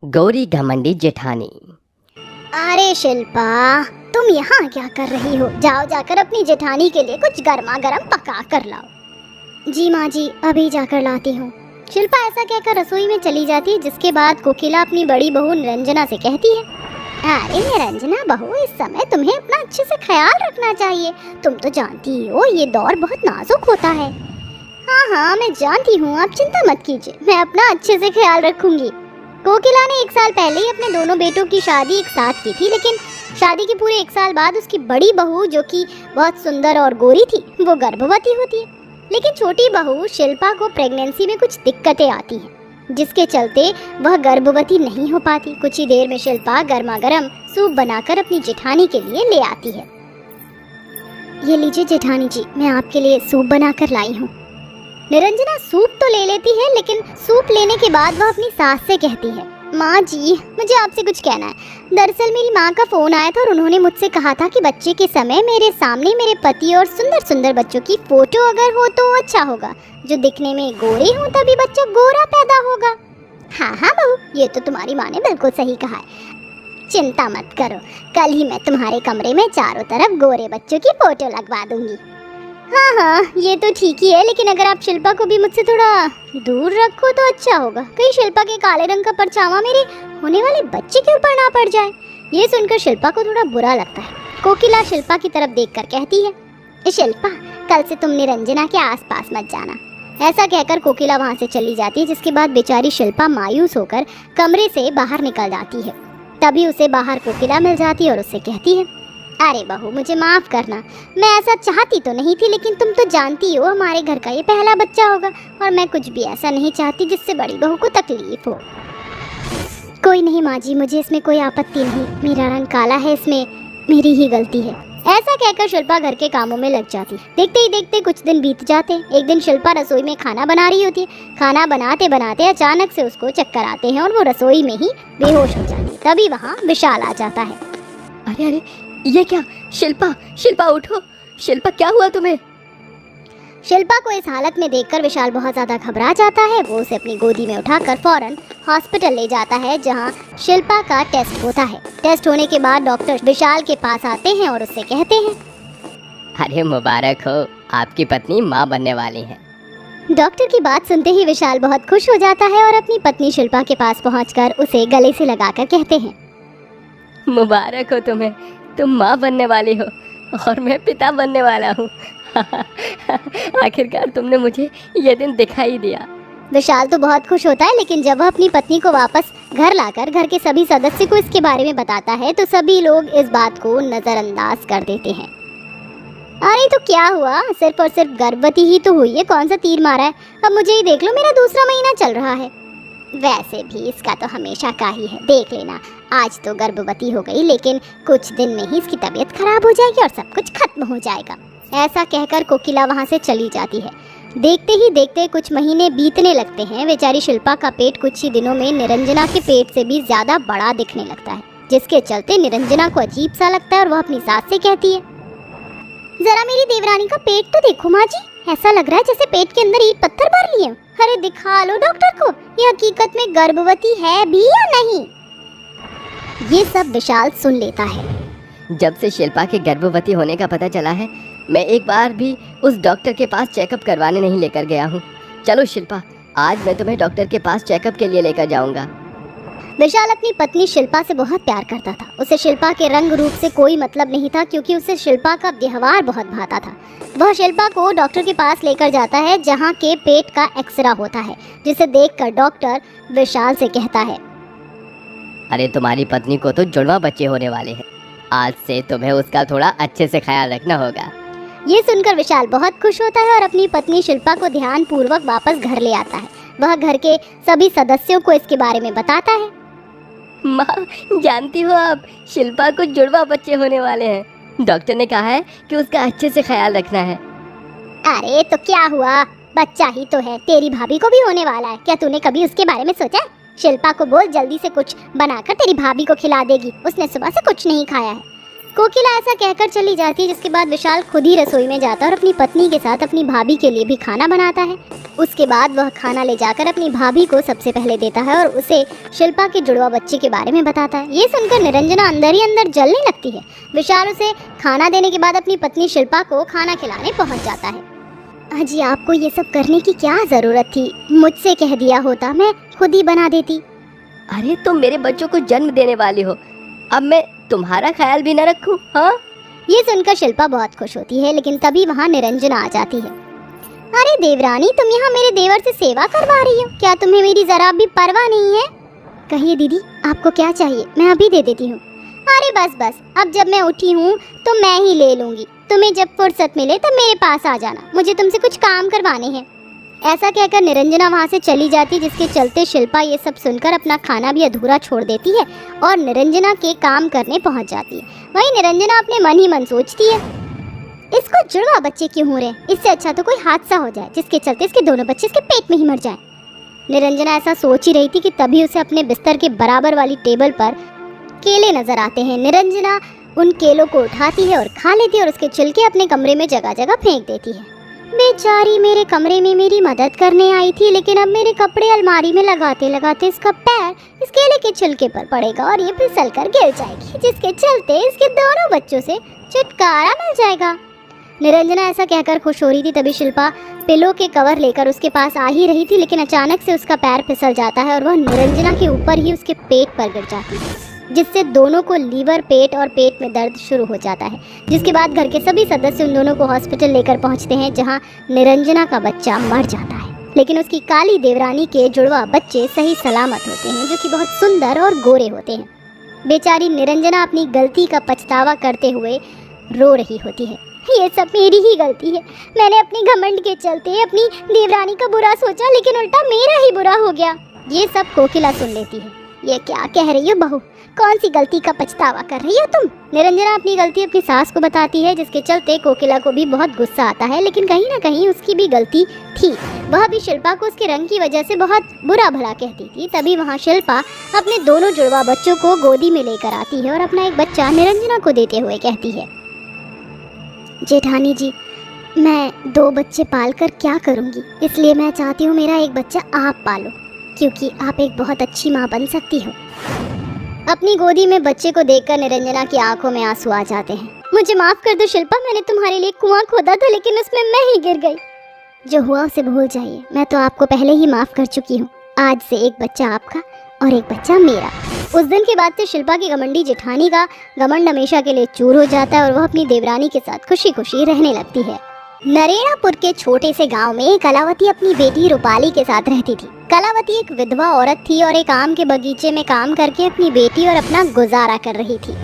गौरी घमंडी जेठानी। अरे शिल्पा, तुम यहाँ क्या कर रही हो? जाओ जाकर अपनी जेठानी के लिए कुछ गर्मा गर्म पका कर लाओ। जी माँ जी, अभी जाकर लाती हूँ। शिल्पा ऐसा कहकर रसोई में चली जाती है, जिसके बाद कोकिला अपनी बड़ी बहू निरंजना से कहती है, अरे निरंजना बहू, इस समय तुम्हें अपना अच्छे से ख्याल रखना चाहिए। तुम तो जानती हो ये दौर बहुत नाजुक होता है। हाँ हाँ, मैं जानती हूँ, आप चिंता मत कीजिए, मैं अपना अच्छे से ख्याल रखूंगी। कोकिला ने 1 साल पहले ही अपने दोनों बेटों की शादी एक साथ की थी, लेकिन शादी के पूरे 1 साल बाद उसकी बड़ी बहू, जो कि बहुत सुंदर और गोरी थी, वो गर्भवती होती है। लेकिन छोटी बहू शिल्पा को प्रेगनेंसी में कुछ दिक्कतें आती हैं, जिसके चलते वह गर्भवती नहीं हो पाती। कुछ ही देर में शिल्पा गर्मा गर्म सूप बनाकर अपनी जेठानी के लिए ले आती है। ये लीजिए जेठानी जी, मैं आपके लिए सूप बनाकर लाई हूँ। निरंजना सूप तो ले लेती है, लेकिन सूप लेने के बाद वह अपनी सास से कहती है, माँ जी, मुझे आपसे कुछ कहना है। दरअसल मेरी माँ का फोन आया था और उन्होंने मुझसे कहा था कि बच्चे के समय मेरे सामने मेरे पति और सुंदर सुंदर बच्चों की फोटो अगर हो तो अच्छा होगा। जो दिखने में गोरे हों तभी बच्चा गोरा पैदा होगा। हाँ हाँ बहू, ये तो तुम्हारी माँ ने बिल्कुल सही कहा है। चिंता मत करो, कल ही मैं तुम्हारे कमरे में चारों तरफ गोरे बच्चों की फोटो लगवा दूंगी। हाँ हाँ, ये तो ठीक ही है, लेकिन अगर आप शिल्पा को भी मुझसे थोड़ा दूर रखो तो अच्छा होगा। कहीं शिल्पा के काले रंग का परछावा मेरे होने वाले बच्चे के ऊपर ना पड़ जाए। ये सुनकर शिल्पा को थोड़ा बुरा लगता है। कोकिला शिल्पा की तरफ देखकर कहती है, शिल्पा, कल से तुम निरंजना के आसपास मत जाना। ऐसा कहकर कोकिला वहाँ से चली जाती है, जिसके बाद बेचारी शिल्पा मायूस होकर कमरे से बाहर निकल जाती है। तभी उसे बाहर कोकिला मिल जाती है और उससे कहती है, अरे बहू, मुझे माफ करना, मैं ऐसा चाहती तो नहीं थी, लेकिन तुम तो जानती हो हमारे घर का ये पहला बच्चा होगा और मैं कुछ भी ऐसा नहीं चाहती जिससे बड़ी बहू को तकलीफ हो। कोई नहीं माँ जी, मुझे इसमें कोई आपत्ति नहीं, मेरा रंग काला है, इसमें मेरी ही गलती है। ऐसा कहकर शिल्पा घर के कामों में लग जाती। देखते ही देखते कुछ दिन बीत जाते। एक दिन शिल्पा रसोई में खाना बना रही होती है। खाना बनाते बनाते अचानक से उसको चक्कर आते हैं और वो रसोई में ही बेहोश हो जाती। तभी वहाँ विशाल आ जाता है। अरे अरे, ये क्या? शिल्पा, शिल्पा उठो। शिल्पा, क्या हुआ तुम्हें? शिल्पा को इस हालत में देखकर विशाल बहुत ज़्यादा घबरा जाता है। वो उसे अपनी गोदी में उठाकर फौरन हॉस्पिटल ले जाता है, जहां शिल्पा का टेस्ट होता है। टेस्ट होने के बाद डॉक्टर विशाल के पास आते हैं और उससे कहते हैं, अरे मुबारक हो, आपकी पत्नी माँ बनने वाली है। डॉक्टर की बात सुनते ही विशाल बहुत खुश हो जाता है और अपनी पत्नी शिल्पा के पास पहुंचकर उसे गले से लगाकर कहते हैं, मुबारक हो तुम्हें, तुम माँ बनने वाली हो और मैं पिता बनने वाला हूँ। आखिरकार तुमने मुझे ये दिन दिखाई दिया। विशाल तो बहुत खुश होता है, लेकिन जब वह अपनी पत्नी को वापस घर लाकर घर के सभी सदस्य को इसके बारे में बताता है तो सभी लोग इस बात को नज़रअंदाज कर देते हैं। अरे तो क्या हुआ, सिर्फ और सिर्फ गर्भवती ही तो हुई है, कौन सा तीर मारा है? अब मुझे ही देख लो, मेरा दूसरा महीना चल रहा है। वैसे भी इसका तो हमेशा का ही है, देख लेना, आज तो गर्भवती हो गई, लेकिन कुछ दिन में ही इसकी तबीयत खराब हो जाएगी और सब कुछ खत्म हो जाएगा। ऐसा कहकर कोकिला वहाँ से चली जाती है। देखते ही देखते कुछ महीने बीतने लगते हैं। बेचारी शिल्पा का पेट कुछ ही दिनों में निरंजना के पेट से भी ज्यादा बड़ा दिखने लगता है, जिसके चलते निरंजना को अजीब सा लगता है और वह अपनी सास से कहती है, जरा मेरी देवरानी का पेट तो देखो माँ जी, ऐसा लग रहा है जैसे पेट के अंदर ईंट पत्थर भर लिए। अरे दिखा लो डॉक्टर को, ये हकीकत में गर्भवती है भी या नहीं। ये सब विशाल सुन लेता है। जब से शिल्पा के गर्भवती होने का पता चला है, मैं एक बार भी उस डॉक्टर के पास चेकअप करवाने नहीं लेकर गया हूँ। चलो शिल्पा, आज मैं तुम्हें डॉक्टर के पास चेकअप के लिए लेकर जाऊँगा। विशाल अपनी पत्नी शिल्पा से बहुत प्यार करता था। उसे शिल्पा के रंग रूप से कोई मतलब नहीं था, क्योंकि उसे शिल्पा का व्यवहार बहुत भाता था। वह शिल्पा को डॉक्टर के पास लेकर जाता है, जहाँ के पेट का एक्सरा होता है, जिसे देखकर डॉक्टर विशाल से कहता है, अरे तुम्हारी पत्नी को तो जुड़वा बच्चे होने वाले हैं, आज से तुम्हें उसका थोड़ा अच्छे से ख्याल रखना होगा। ये सुनकर विशाल बहुत खुश होता है और अपनी पत्नी शिल्पा को ध्यान पूर्वक वापस घर ले आता है। वह घर के सभी सदस्यों को इसके बारे में बताता है। माँ, जानती हो आप, शिल्पा को जुड़वा बच्चे होने वाले हैं। डॉक्टर ने कहा है कि उसका अच्छे से ख्याल रखना है। अरे तो क्या हुआ, बच्चा ही तो है, तेरी भाभी को भी होने वाला है। क्या तूने कभी उसके बारे में सोचा? शिल्पा को बोल जल्दी से कुछ बनाकर तेरी भाभी को खिला देगी, उसने सुबह से कुछ नहीं खाया है। कोकिला ऐसा कहकर चली जाती है, जिसके बाद विशाल खुद ही रसोई में जाता है और अपनी पत्नी के साथ अपनी भाभी के लिए भी खाना बनाता है। उसके बाद वह खाना ले जाकर अपनी भाभी को सबसे पहले देता है और उसे शिल्पा के जुड़वा बच्चे के बारे में बताता है। ये सुनकर निरंजना अंदर ही अंदर जलने लगती है। विशाल उसे खाना देने के बाद अपनी पत्नी शिल्पा को खाना खिलाने पहुंच जाता है। अजी, आपको ये सब करने की क्या जरूरत थी? मुझसे कह दिया होता, मैं खुद ही बना देती। अरे तुम मेरे बच्चों को जन्म देने वाली हो, अब मैं तुम्हारा ख्याल भी न रखूं? हाँ, ये सुनकर शिल्पा बहुत खुश होती है, लेकिन तभी वहाँ निरंजना आ जाती है। अरे देवरानी, तुम यहाँ मेरे देवर से सेवा करवा रही हो? क्या तुम्हें मेरी जरा भी परवाह नहीं है? कहिए दीदी, आपको क्या चाहिए? मैं अभी दे देती हूँ। अरे बस बस, अब जब मैं उठी हूँ तो मैं ही ले लूँगी। तुम्हें जब फुर्सत मिले तब मेरे पास आ जाना, मुझे तुमसे कुछ काम करवाने हैं। ऐसा कहकर निरंजना वहाँ से चली जाती, जिसके चलते शिल्पा ये सब सुनकर अपना खाना भी अधूरा छोड़ देती है और निरंजना के काम करने पहुँच जाती है। वहीं निरंजना अपने मन ही मन सोचती है, इसको जुड़वा बच्चे क्यों हो रहे? इससे अच्छा तो कोई हादसा हो जाए जिसके चलते इसके दोनों बच्चे इसके पेट में ही मर जाएं। निरंजना ऐसा सोच ही रही थी कि तभी उसे अपने बिस्तर के बराबर वाली टेबल पर केले नजर आते हैं। निरंजना उन केलों को उठाती है और खा लेती है और उसके छिलके अपने कमरे में जगह जगह फेंक देती है। बेचारी मेरे कमरे में मेरी मदद करने आई थी, लेकिन अब मेरे कपड़े अलमारी में लगाते लगाते इसका पैर इस केले के छिलके पर पड़ेगा और ये फिसल कर गिर जाएगी, जिसके चलते इसके दोनों बच्चों से छुटकारा मिल जाएगा। निरंजना ऐसा कहकर खुश हो रही थी, तभी शिल्पा पिलो के कवर लेकर उसके पास आ ही रही थी, लेकिन अचानक से उसका पैर फिसल जाता है और वह निरंजना के ऊपर ही उसके पेट पर गिर जाती है, जिससे दोनों को लीवर, पेट और पेट में दर्द शुरू हो जाता है। जिसके बाद घर के सभी सदस्य उन दोनों को हॉस्पिटल लेकर पहुंचते हैं, जहां निरंजना का बच्चा मर जाता है, लेकिन उसकी काली देवरानी के जुड़वा बच्चे सही सलामत होते हैं, जो कि बहुत सुंदर और गोरे होते हैं। बेचारी निरंजना अपनी गलती का पछतावा करते हुए रो रही होती है। ये सब मेरी ही गलती है, मैंने अपने घमंड के चलते अपनी देवरानी का बुरा सोचा, लेकिन उल्टा मेरा ही बुरा हो गया। ये सब कोकिला सुन लेती है। ये क्या कह रही हो बहू? कौन सी गलती का पछतावा कर रही हो तुम? निरंजना अपनी गलती अपनी सास को बताती है, जिसके चलते कोकिला को भी बहुत गुस्सा आता है, लेकिन कहीं ना कहीं उसकी भी गलती थी। वह भी शिल्पा को उसके रंग की वजह से बहुत बुरा भला कहती थी। तभी वहाँ शिल्पा अपने दोनों जुड़वा बच्चों को गोदी में लेकर आती है और अपना एक बच्चा निरंजना को देते हुए कहती है, जेठानी जी, मैं 2 बच्चे पाल कर क्या करूँगी, इसलिए मैं चाहती हूँ मेरा एक बच्चा आप पालो, क्योंकि आप एक बहुत अच्छी माँ बन सकती हो। अपनी गोदी में बच्चे को देखकर निरंजना की आंखों में आंसू आ जाते हैं। मुझे माफ कर दो शिल्पा, मैंने तुम्हारे लिए कुआं खोदा था, लेकिन उसमें मैं ही गिर गई। जो हुआ उसे भूल जाइए, मैं तो आपको पहले ही माफ कर चुकी हूँ। आज से एक बच्चा आपका और एक बच्चा मेरा। उस दिन के बाद से शिल्पा की घमंडी जेठानी का घमंड हमेशा के लिए चूर हो जाता है और वह अपनी देवरानी के साथ खुशी खुशी रहने लगती है। नरेणापुर के छोटे से गांव में कलावती अपनी बेटी रूपाली के साथ रहती थी। कलावती एक विधवा औरत थी और एक आम के बगीचे में काम करके अपनी बेटी और अपना गुजारा कर रही थी।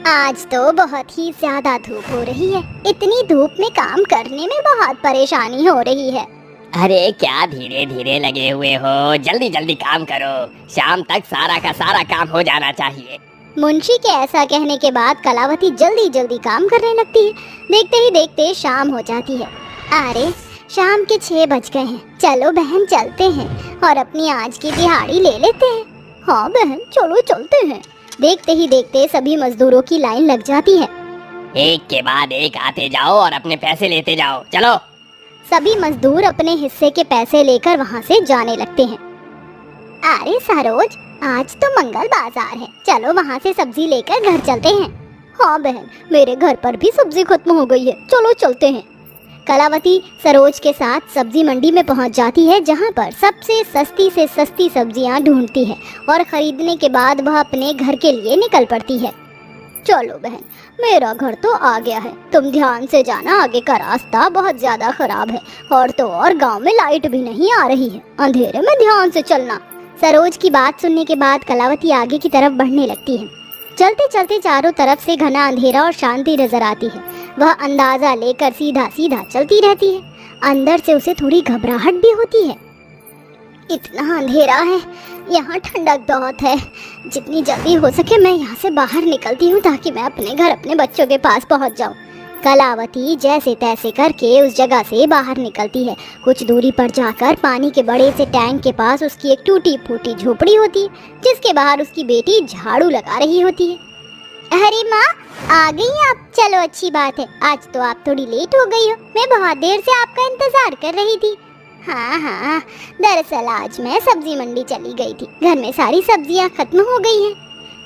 आज तो बहुत ही ज्यादा धूप हो रही है, इतनी धूप में काम करने में बहुत परेशानी हो रही है। अरे क्या धीरे धीरे लगे हुए हो, जल्दी जल्दी काम करो, शाम तक सारा का सारा काम हो जाना चाहिए। मुंशी के ऐसा कहने के बाद कलावती जल्दी जल्दी काम करने लगती है। देखते ही देखते शाम हो जाती है। अरे शाम के 6 बज गए हैं, चलो बहन चलते हैं और अपनी आज की दिहाड़ी ले लेते हैं। हाँ बहन चलो चलते हैं। देखते ही देखते सभी मजदूरों की लाइन लग जाती है। एक के बाद एक आते जाओ और अपने पैसे लेते जाओ, चलो। सभी मजदूर अपने हिस्से के पैसे लेकर वहाँ से जाने लगते हैं। अरे सरोज, आज तो मंगल बाजार है, चलो वहाँ से सब्जी लेकर घर चलते हैं। हाँ बहन, मेरे घर पर भी सब्जी खत्म हो गई है, चलो चलते हैं। कलावती सरोज के साथ सब्जी मंडी में पहुँच जाती है, जहाँ पर सबसे सस्ती से सस्ती सब्जियाँ ढूंढती है और खरीदने के बाद वह अपने घर के लिए निकल पड़ती है। चलो बहन, मेरा घर तो आ गया है, तुम ध्यान से जाना, आगे का रास्ता बहुत ज्यादा खराब है और तो और गांव में लाइट भी नहीं आ रही है, अंधेरे में ध्यान से चलना। सरोज की बात सुनने के बाद कलावती आगे की तरफ बढ़ने लगती है। चलते चलते चारों तरफ से घना अंधेरा और शांति नजर आती है। वह अंदाजा लेकर सीधा सीधा चलती रहती है। अंदर से उसे थोड़ी घबराहट भी होती है। इतना अंधेरा है, यहाँ ठंडक बहुत है, जितनी जल्दी हो सके मैं यहाँ से बाहर निकलती हूँ ताकि मैं अपने घर अपने बच्चों के पास पहुँच जाऊँ। कलावती जैसे तैसे करके उस जगह से बाहर निकलती है। कुछ दूरी पर जाकर पानी के बड़े से टैंक के पास उसकी एक टूटी फूटी झोपड़ी होती है, जिसके बाहर उसकी बेटी झाड़ू लगा रही होती है। अरे माँ, आ गई आप? चलो अच्छी बात है। आज तो आप थोड़ी लेट हो गई हो। मैं बहुत देर से आपका इंतजार कर रही थी। हाँ हाँ, दरअसल आज मैं सब्जी मंडी चली गई थी। घर में सारी सब्जियाँ खत्म हो गई हैं।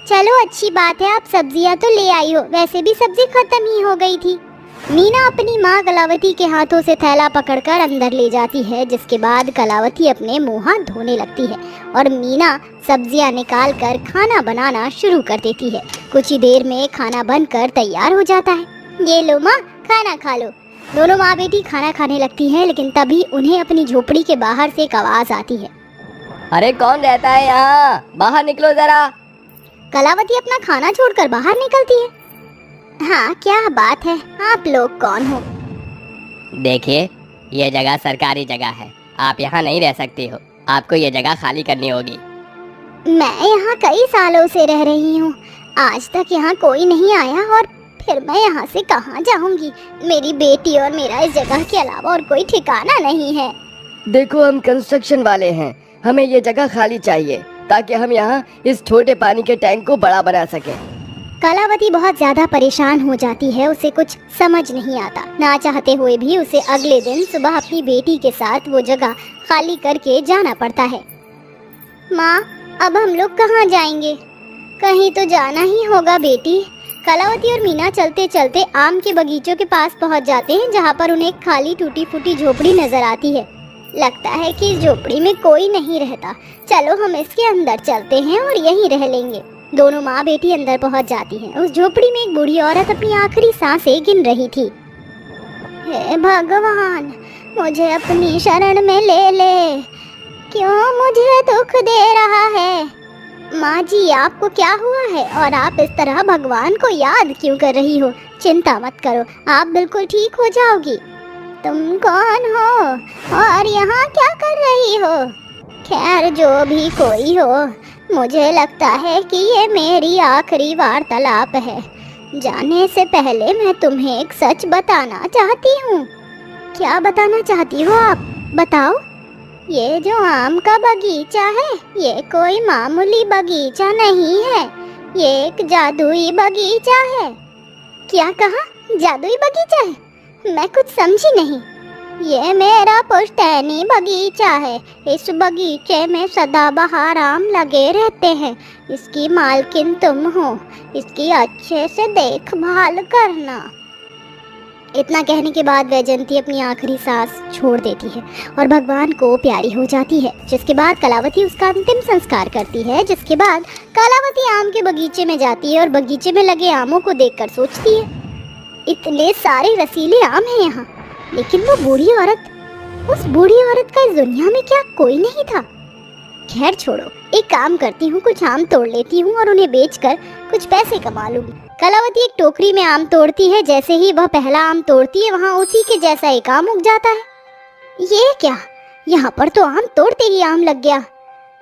चलो अच्छी बात है, आप सब्जियाँ तो ले आई हो। वैसे भी सब्जी खत्म ही हो गई थी। मीना अपनी माँ कलावती के हाथों से थैला पकड़कर अंदर ले जाती है, जिसके बाद कलावती अपने मुँह हाथ धोने लगती है और मीना सब्जियाँ निकाल कर खाना बनाना शुरू कर देती है। कुछ ही देर में खाना बनकर तैयार हो जाता है। ये लो माँ, खाना खा लो। दोनों माँ बेटी खाना खाने लगती हैं, लेकिन तभी उन्हें अपनी झोपड़ी के बाहर से एक आवाज़ आती है। अरे कौन रहता है यहाँ? बाहर निकलो जरा। कलावती अपना खाना छोड़कर बाहर निकलती है। हाँ, क्या बात है? आप लोग कौन हो? देखिए, ये जगह सरकारी जगह है, आप यहाँ नहीं रह सकती हो। आपको ये जगह खाली करनी होगी। मैं यहाँ कई सालों से रह रही हूँ। आज तक यहाँ कोई नहीं आया और फिर मैं यहाँ से कहाँ जाऊँगी? मेरी बेटी और मेरा इस जगह के अलावा और कोई ठिकाना नहीं है। देखो, हम कंस्ट्रक्शन वाले हैं, हमें ये जगह खाली चाहिए ताकि हम यहाँ इस छोटे पानी के टैंक को बड़ा बना सकें। कलावती बहुत ज्यादा परेशान हो जाती है। उसे कुछ समझ नहीं आता। ना चाहते हुए भी उसे अगले दिन सुबह अपनी बेटी के साथ वो जगह खाली करके जाना पड़ता है। माँ, अब हम लोग कहाँ जाएंगे? कहीं तो जाना ही होगा बेटी। कलावती और मीना चलते चलते आम के बगीचों के पास पहुँच जाते हैं, जहाँ पर उन्हें एक खाली टूटी फूटी झोपड़ी नजर आती है। लगता है कि इस झोपड़ी में कोई नहीं रहता। चलो हम इसके अंदर चलते हैं और यहीं रह लेंगे। दोनों माँ बेटी अंदर पहुंच जाती हैं। उस झोपड़ी में एक बूढ़ी औरत अपनी आखिरी सांसें गिन रही थी। हे भगवान, मुझे अपनी शरण में ले ले। क्यों मुझे दुख दे रहा है? माँ जी, आपको क्या हुआ है और आप इस तरह भगवान को याद क्यों कर रही हो? चिंता मत करो, आप बिल्कुल ठीक हो जाओगी। तुम कौन हो और यहाँ क्या कर रही हो? खैर, जो भी कोई हो, मुझे लगता है कि ये मेरी आखिरी वार्तालाप है। जाने से पहले मैं तुम्हें एक सच बताना चाहती हूँ। क्या बताना चाहती हो आप? बताओ। ये जो आम का बगीचा है, ये कोई मामूली बगीचा नहीं है। ये एक जादुई बगीचा है। क्या कहा? जादुई बगीचा है? मैं कुछ समझी नहीं। ये मेरा पुश्तैनी बगीचा है। इस बगीचे में सदाबहार आम लगे रहते हैं। इसकी मालकिन तुम हो। इसकी अच्छे से देखभाल करना। इतना कहने के बाद वैजयंती अपनी आखिरी सांस छोड़ देती है और भगवान को प्यारी हो जाती है। जिसके बाद कलावती उसका अंतिम संस्कार करती है। जिसके बाद कलावती आम के बगीचे में जाती है और बगीचे में लगे आमों को देखकर सोचती है, इतने सारे रसीले आम हैं यहाँ, लेकिन वो बूढ़ी औरत, उस बूढ़ी औरत का इस दुनिया में क्या कोई नहीं था? खैर छोड़ो, एक काम करती हूँ, कुछ आम तोड़ लेती हूँ और उन्हें बेचकर कुछ पैसे कमा लूंगी। कलावती एक टोकरी में आम तोड़ती है। जैसे ही वह पहला आम तोड़ती है, वहाँ उसी के जैसा एक आम उग जाता है। ये क्या? यहाँ पर तो आम तोड़ते ही आम लग गया।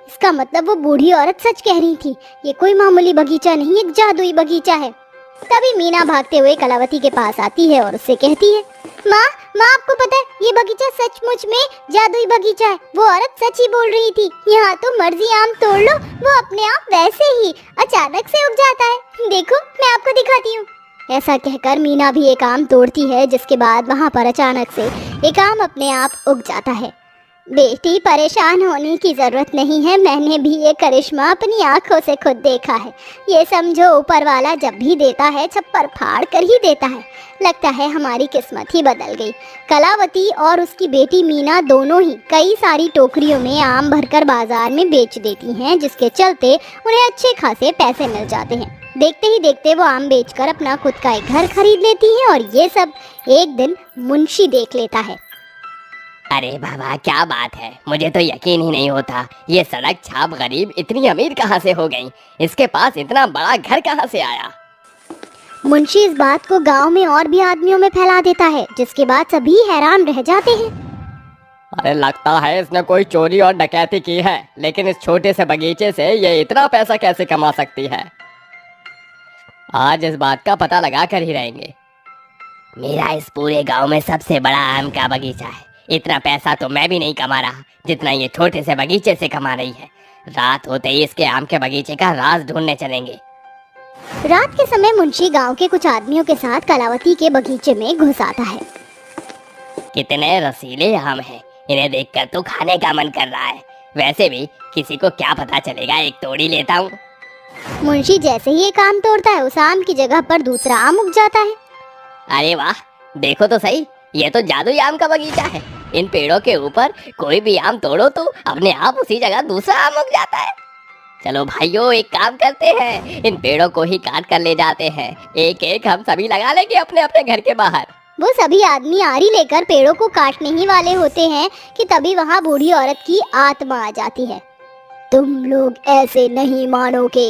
इसका मतलब वो बूढ़ी औरत सच कह रही थी। ये कोई मामूली बगीचा नहीं, एक जादुई बगीचा है। तभी मीना भागते हुए कलावती के पास आती है और उससे कहती है, माँ, आपको पता है ये बगीचा सचमुच में जादुई बगीचा है। वो औरत सच ही बोल रही थी। यहाँ तो मर्जी आम तोड़ लो, वो अपने आप वैसे ही अचानक से उग जाता है। देखो, मैं आपको दिखाती हूँ। ऐसा कहकर मीना भी एक आम तोड़ती है, जिसके बाद वहाँ पर अचानक से एक आम अपने आप उग जाता है। बेटी, परेशान होने की जरूरत नहीं है। मैंने भी ये करिश्मा अपनी आंखों से खुद देखा है। ये समझो, ऊपर वाला जब भी देता है, छप्पर फाड़ कर ही देता है। लगता है हमारी किस्मत ही बदल गई। कलावती और उसकी बेटी मीना दोनों ही कई सारी टोकरियों में आम भरकर बाजार में बेच देती हैं, जिसके चलते उन्हें अच्छे खासे पैसे मिल जाते हैं। देखते ही देखते वो आम बेचकर अपना खुद का एक घर खरीद लेती हैं और ये सब एक दिन मुंशी देख लेता है। अरे बाबा, क्या बात है, मुझे तो यकीन ही नहीं होता। ये सड़क छाप गरीब इतनी अमीर कहाँ से हो गई? इसके पास इतना बड़ा घर कहाँ से आया? मुंशी इस बात को गांव में और भी आदमियों में फैला देता है, जिसके बाद सभी हैरान रह जाते हैं। अरे लगता है इसने कोई चोरी और डकैती की है, लेकिन इस छोटे से बगीचे से ये इतना पैसा कैसे कमा सकती है? आज इस बात का पता लगा कर ही रहेंगे। मेरा इस पूरे गांव में सबसे बड़ा आम का बगीचा है। इतना पैसा तो मैं भी नहीं कमा रहा जितना ये छोटे से बगीचे से कमा रही है। रात होते ही इसके आम के बगीचे का राज ढूंढने चलेंगे। रात के समय मुंशी गांव के कुछ आदमियों के साथ कलावती के बगीचे में घुस आता है। कितने रसीले आम हैं, इन्हें देखकर तो खाने का मन कर रहा है। वैसे भी किसी को क्या पता चलेगा, एक तोड़ी लेता हूँ। मुंशी जैसे ही एक आम तोड़ता है, उस आम की जगह पर दूसरा आम उग जाता है। अरे वाह, देखो तो सही, ये तो जादुई आम का बगीचा है। इन पेड़ों के ऊपर कोई भी आम तोड़ो तो अपने आप उसी जगह दूसरा आम उग जाता है। चलो भाइयों, एक काम करते हैं, इन पेड़ों को ही काट कर ले जाते हैं। एक एक हम सभी लगा लेंगे अपने अपने घर के बाहर। वो सभी आदमी आरी लेकर पेड़ों को काटने ही वाले होते हैं कि तभी वहाँ बूढ़ी औरत की आत्मा आ जाती है। तुम लोग ऐसे नहीं मानोगे,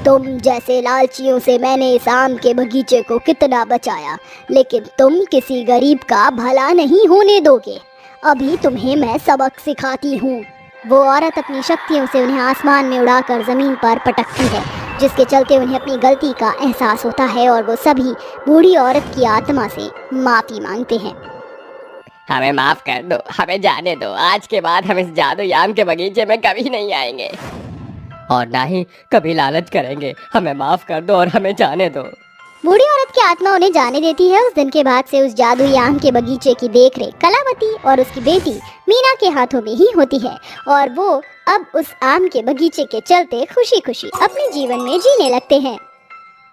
तुम जैसे लालचियों से मैंने इस आम के बगीचे को कितना बचाया, लेकिन तुम किसी गरीब का भला नहीं होने दोगे। अभी तुम्हें मैं सबक सिखाती हूँ। वो औरत अपनी शक्तियों से उन्हें आसमान में उड़ाकर जमीन पर पटकती है, जिसके चलते उन्हें अपनी गलती का एहसास होता है और वो सभी बूढ़ी औरत की आत्मा से माफी मांगते हैं। हमें माफ कर दो, हमें जाने दो। आज के बाद हम इस जादुई आम के बगीचे में कभी नहीं आएंगे और ना ही कभी लालच करेंगे। हमें माफ कर दो और हमें जाने दो। बूढ़ी औरत की आत्मा उन्हें जाने देती है। उस दिन के बाद से उस जादुई आम के बगीचे की देखरेख कलावती और उसकी बेटी मीना के हाथों में ही होती है और वो अब उस आम के बगीचे के चलते खुशी खुशी अपने जीवन में जीने लगते हैं।